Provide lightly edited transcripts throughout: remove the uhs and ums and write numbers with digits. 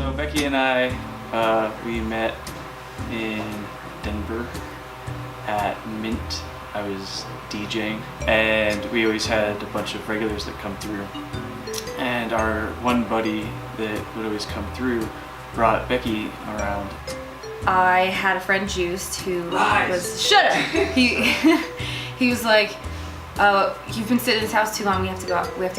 So Becky and I, we met in Denver at Mint. I was DJing, and we always had a bunch of regulars that come through. And our one buddy that would always come through brought Becky around. I had a friend, Juiced, who was, shut up! He was like, you've been sitting in this house too long, we have to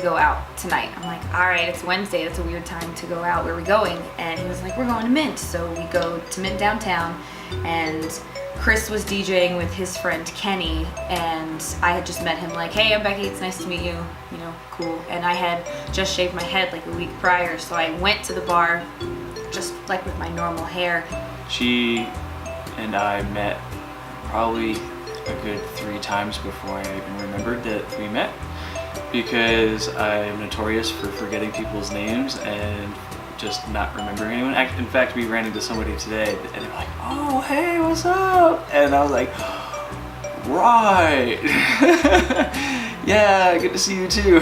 go out tonight. I'm like, all right, it's Wednesday, that's a weird time to go out, where are we going? And he was like, we're going to Mint. So we go to Mint downtown, and Chris was DJing with his friend Kenny, and I had just met him, like, hey, I'm Becky, it's nice to meet you, you know, cool. And I had just shaved my head like a week prior, so I went to the bar just like with my normal hair. She and I met probably a good 3 times before I even remembered that we met, because I'm notorious for forgetting people's names and just not remembering anyone. In fact, we ran into somebody today and they were like, oh, hey, what's up? And I was like, right. Yeah, good to see you too.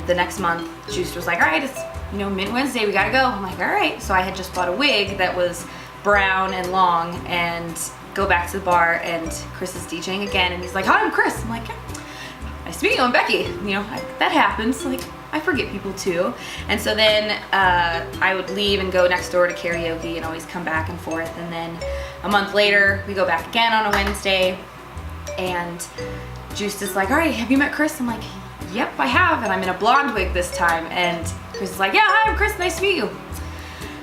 The next month, Juiced was like, all right, it's, you know, Mint Wednesday, we gotta go. I'm like, all right. So I had just bought a wig that was brown and long, and go back to the bar, and Chris is DJing again, and he's like, hi, I'm Chris. I'm like, yeah, nice to meet you, I'm Becky. You know, that happens. Like, I forget people too. And so then I would leave and go next door to karaoke and always come back and forth. And then a month later, we go back again on a Wednesday, and Juiced is like, all right, have you met Chris? I'm like, yep, I have, and I'm in a blonde wig this time. And Chris is like, yeah, hi, I'm Chris, nice to meet you.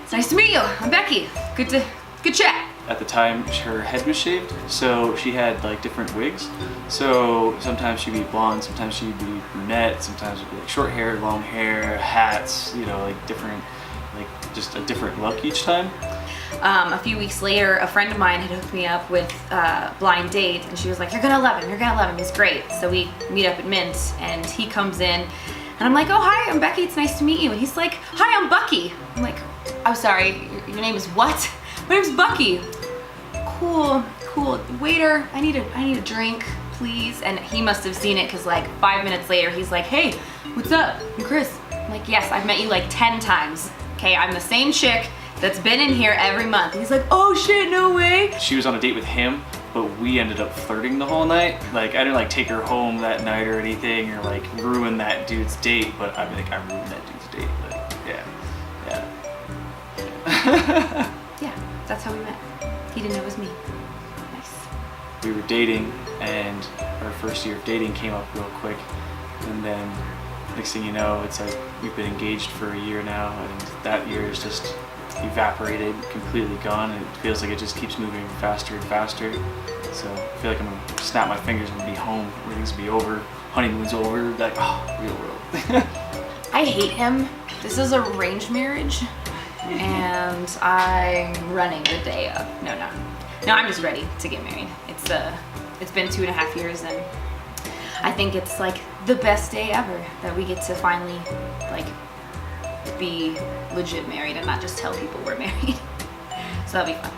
It's nice to meet you, I'm Becky. Good chat. At the time, her head was shaved, so she had like different wigs. So sometimes she'd be blonde, sometimes she'd be brunette, sometimes it'd be like short hair, long hair, hats, you know, like different, like just a different look each time. A few weeks later, a friend of mine had hooked me up with Blind Date, and she was like, you're gonna love him, he's great. So we meet up at Mint, and he comes in, and I'm like, oh, hi, I'm Becky, it's nice to meet you. And he's like, hi, I'm Bucky. I'm like, I'm sorry, your name is what? My name's Bucky. Cool. Waiter, I need a drink, please. And he must have seen it, because like 5 minutes later, he's like, hey, what's up? I'm Chris. I'm like, yes, I've met you like 10 times. Okay, I'm the same chick that's been in here every month. And he's like, oh shit, no way. She was on a date with him, but we ended up flirting the whole night. Like, I didn't like take her home that night or anything, or like ruin that dude's date, but I mean, like, I ruined that dude's date. Like, yeah. Yeah, that's how we met. He didn't know it was me. Nice. We were dating, and our first year of dating came up real quick, and then next thing you know, it's like we've been engaged for a year now, and that year is just evaporated, completely gone, and it feels like it just keeps moving faster and faster. So I feel like I'm gonna snap my fingers and be home, everything's gonna be over, honeymoon's over, like, oh, real world. I hate him. This is an arranged marriage, and I'm running the day of. No, I'm just ready to get married. It's been 2.5 years, and I think it's like the best day ever that we get to finally like be legit married and not just tell people we're married. So that'll be fun.